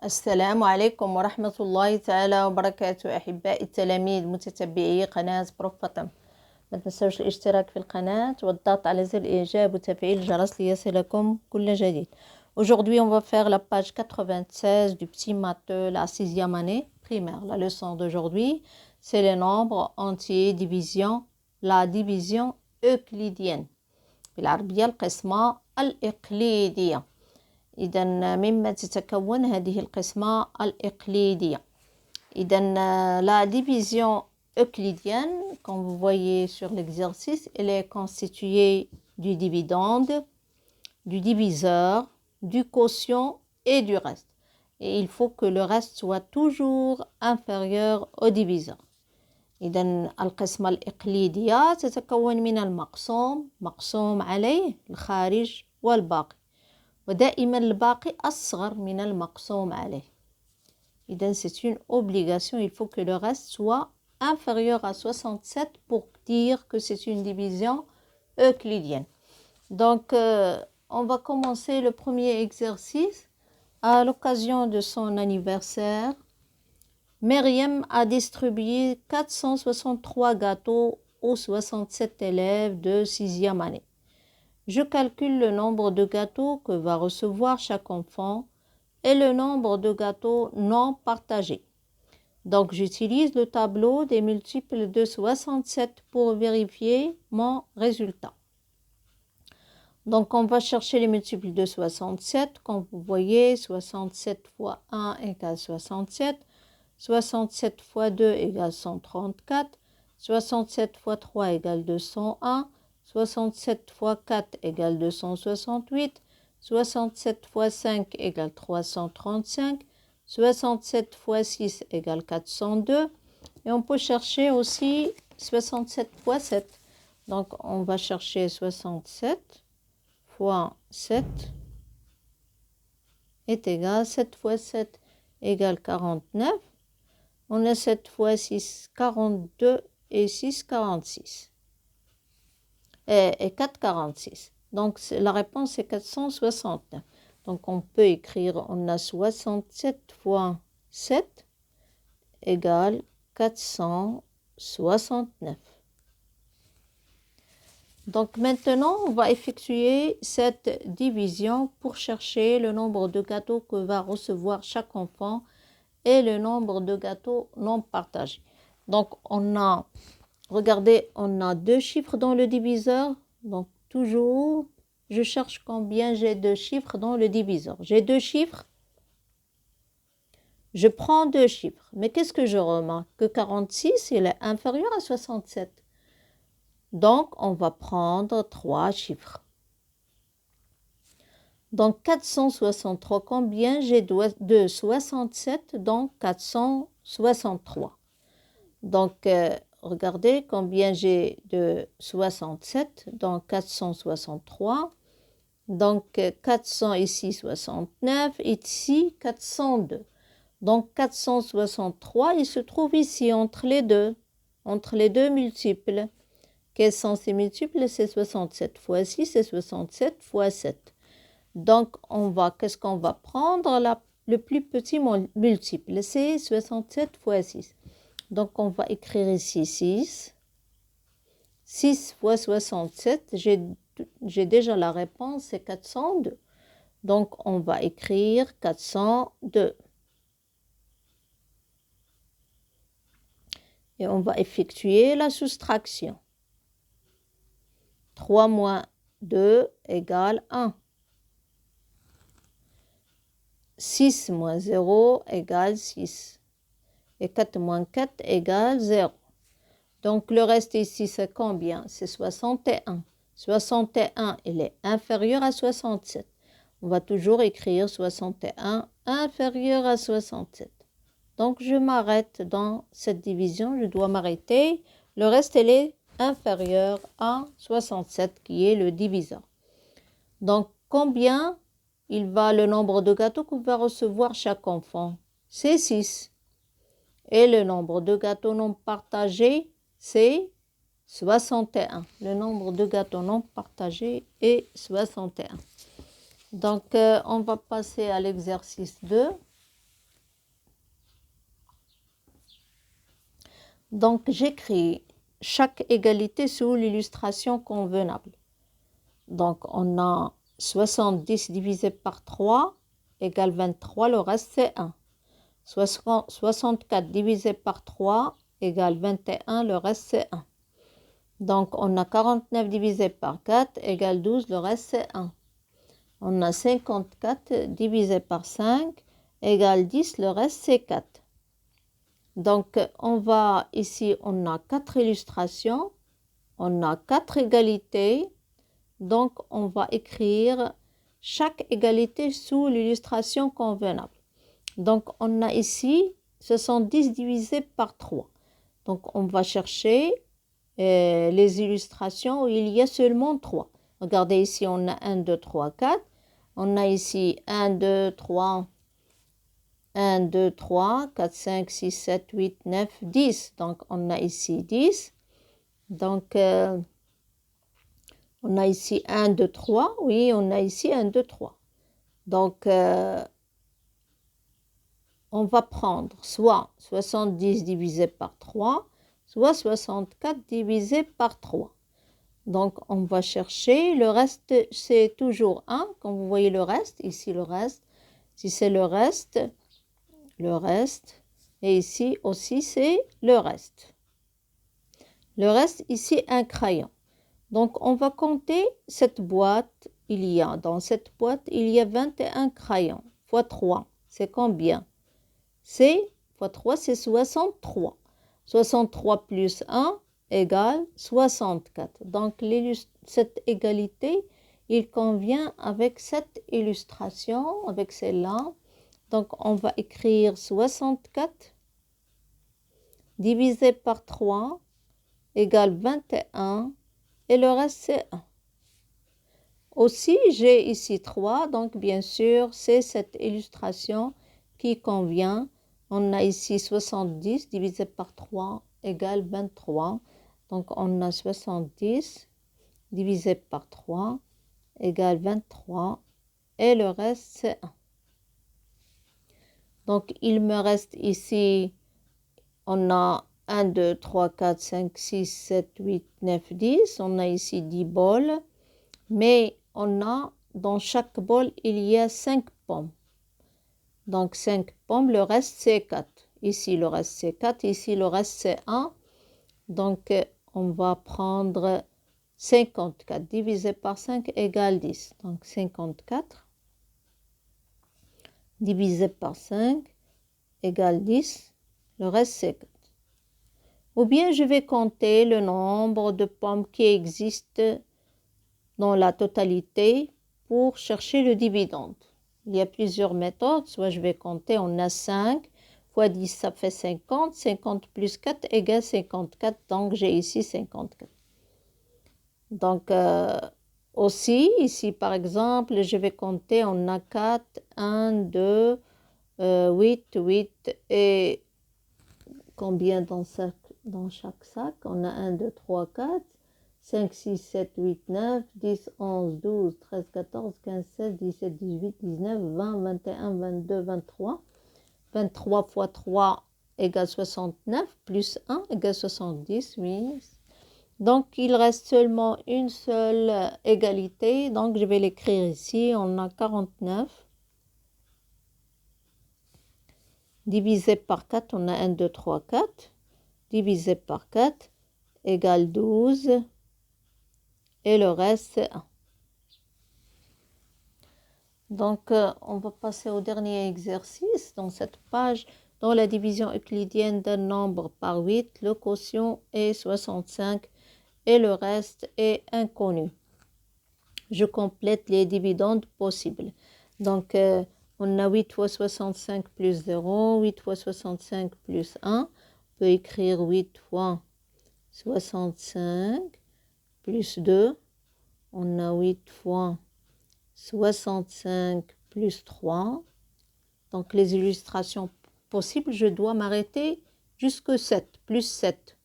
السلام عليكم ورحمة الله تعالى وبركاته أحبائي التلاميذ متتبعي قناة بروف فاطمة. ما تنسوش الاشتراك في القناة والضغط على زر الإعجاب وتفعيل الجرس ليصلكم كل جديد. Aujourd'hui, on va faire la page 96 du petit maths, la 6e année primaire. La leçon d'aujourd'hui, c'est les nombres entiers, division, la division euclidienne. بالعربية القسمة الإقليدية. إذا مما تتكون هذه القسمة الإقليدية. إذا la division euclidienne, comme vous voyez sur l'exercice, elle est constituée du dividende, du diviseur, du quotient et du reste. Et il faut que le reste soit toujours inférieur au diviseur. إذا القسمة الإقليدية تتكون من المقسوم، مقسوم عليه، الخارج والباقي. ودائما الباقي أصغر من المقسوم عليه. إذا c'est une obligation, il faut que le reste soit inférieur à 67 pour dire que c'est une division euclidienne. Donc, on va commencer le premier exercice. À l'occasion de son anniversaire, Myriam a distribué 463 gâteaux aux 67 élèves de 6e année. Je calcule le nombre de gâteaux que va recevoir chaque enfant et le nombre de gâteaux non partagés. Donc, j'utilise le tableau des multiples de 67 pour vérifier mon résultat. Donc, on va chercher les multiples de 67. Comme vous voyez, 67 fois 1 égale 67. 67 fois 2 égale 134. 67 fois 3 égale 201. 67 fois 4 égale 268. 67 fois 5 égale 335. 67 fois 6 égale 402. Et on peut chercher aussi 67 fois 7. Donc, on va chercher 67 fois 7 est égal, 7 fois 7 égale 49. On a 7 fois 6, 42 et 6, 46. Et 4, 46. Donc, la réponse est 469. Donc, on peut écrire, on a 67 fois 7 égale 469. Donc, maintenant, on va effectuer cette division pour chercher le nombre de gâteaux que va recevoir chaque enfant et le nombre de gâteaux non partagés. Donc, regardez, on a deux chiffres dans le diviseur. Donc, toujours, je cherche combien j'ai de chiffres dans le diviseur. J'ai deux chiffres. Je prends deux chiffres. Mais qu'est-ce que je remarque? Que 46, il est inférieur à 67. Donc, on va prendre trois chiffres. Donc, 463, combien j'ai de 67? Donc, 463. Donc, regardez combien j'ai de 67. Donc, 463. Donc, 400 ici, 69. Ici, 402. Donc, 463, il se trouve ici, entre les deux multiples. Quels sont ces multiples? C'est 67 fois 6 et 67 fois 7. Donc, qu'est-ce qu'on va prendre? Le plus petit multiple, c'est 67 fois 6. Donc, on va écrire ici 6. 6 fois 67, j'ai déjà la réponse, c'est 402. Donc, on va écrire 402. Et on va effectuer la soustraction. 3 moins 2 égale 1. 6 moins 0 égale 6. Et 4 moins 4 égale 0. Donc, le reste ici, c'est combien? C'est 61. 61, il est inférieur à 67. On va toujours écrire 61 inférieur à 67. Donc, je m'arrête dans cette division. Je dois m'arrêter. Le reste, il est inférieur à 67, qui est le diviseur. Donc, combien le nombre de gâteaux que va recevoir chaque enfant? C'est 6. Et le nombre de gâteaux non partagés, c'est 61. Le nombre de gâteaux non partagés est 61. Donc, on va passer à l'exercice 2. Donc, j'écris chaque égalité sous l'illustration convenable. Donc, on a 70 divisé par 3 égale 23, le reste c'est 1. 64 divisé par 3 égale 21, le reste c'est 1. Donc, on a 49 divisé par 4 égale 12, le reste c'est 1. On a 54 divisé par 5 égale 10, le reste c'est 4. Donc, on va ici, on a 4 illustrations, on a 4 égalités. Donc, on va écrire chaque égalité sous l'illustration convenable. Donc, on a ici 70 divisé par 3. Donc, on va chercher les illustrations où il y a seulement 3. Regardez ici, on a 1, 2, 3, 4. On a ici 1, 2, 3, 1, 2, 3, 4, 5, 6, 7, 8, 9, 10. Donc, on a ici 10. Donc, on a ici 1, 2, 3. Oui, on a ici 1, 2, 3. Donc, on va prendre soit 70 divisé par 3, soit 64 divisé par 3. Donc, on va chercher. Le reste, c'est toujours 1. Quand vous voyez le reste, ici le reste. Si c'est le reste. Et ici aussi, c'est le reste. Le reste, ici, un crayon. Donc, on va compter cette boîte. Dans cette boîte, il y a 21 crayons. Fois 3, c'est combien? Fois 3, c'est 63. 63 plus 1 égale 64. Donc, cette égalité, il convient avec cette illustration, avec celle-là. Donc, on va écrire 64 divisé par 3 égale 21 et le reste, c'est 1. Aussi, j'ai ici 3, donc bien sûr, c'est cette illustration qui convient. On a ici 70 divisé par 3 égale 23. Donc, on a 70 divisé par 3 égale 23 et le reste, c'est 1. Donc, il me reste ici, on a 1, 2, 3, 4, 5, 6, 7, 8, 9, 10. On a ici 10 bols, mais on a, dans chaque bol, il y a 5 pommes. Donc, 5 pommes, le reste, c'est 4. Ici, le reste, c'est 4. Ici, le reste, c'est 1. Donc, on va prendre 54 divisé par 5 égale 10. Donc, 54 divisé par 5 égale 10. Le reste, c'est 4. Ou bien, je vais compter le nombre de pommes qui existent dans la totalité pour chercher le dividende. Il y a plusieurs méthodes. Soit je vais compter, on a 5 fois 10, ça fait 50. 50 plus 4 égale 54. Donc, j'ai ici 54. Donc, aussi, ici, par exemple, je vais compter, on a 4, 1, 2, 8, 8 et combien dans chaque sac? On a 1, 2, 3, 4, 5, 6, 7, 8, 9, 10, 11, 12, 13, 14, 15, 16, 17, 18, 19, 20, 21, 22, 23. 23 fois 3 égale 69, plus 1 égale 70, oui. Donc, il reste seulement une seule égalité. Donc, je vais l'écrire ici. On a 49. Divisé par 4, on a 1, 2, 3, 4. Divisé par 4 égale 12. Et le reste, c'est 1. Donc, on va passer au dernier exercice dans cette page. Dans la division euclidienne d'un nombre par 8, le quotient est 65 et le reste est inconnu. Je complète les dividendes possibles. Donc, on a 8 fois 65 plus 0, 8 fois 65 plus 1. On peut écrire 8 fois 65 plus 2. On a 8 fois 65 plus 3. Donc, les illustrations possibles, je dois m'arrêter jusqu'à 7, plus 7.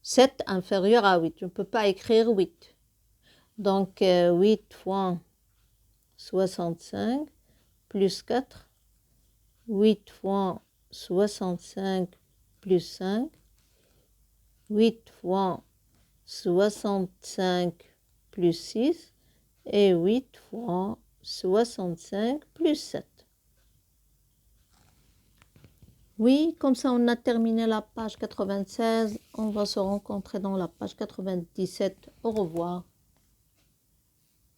7 inférieur à 8. Je ne peux pas écrire 8. Donc, 8 fois 65 plus 4. 8 fois 65 plus 5. 8 fois 65 plus 6 et 8 fois 65 plus 7. Oui, comme ça on a terminé la page 96. On va se rencontrer dans la page 97. Au revoir.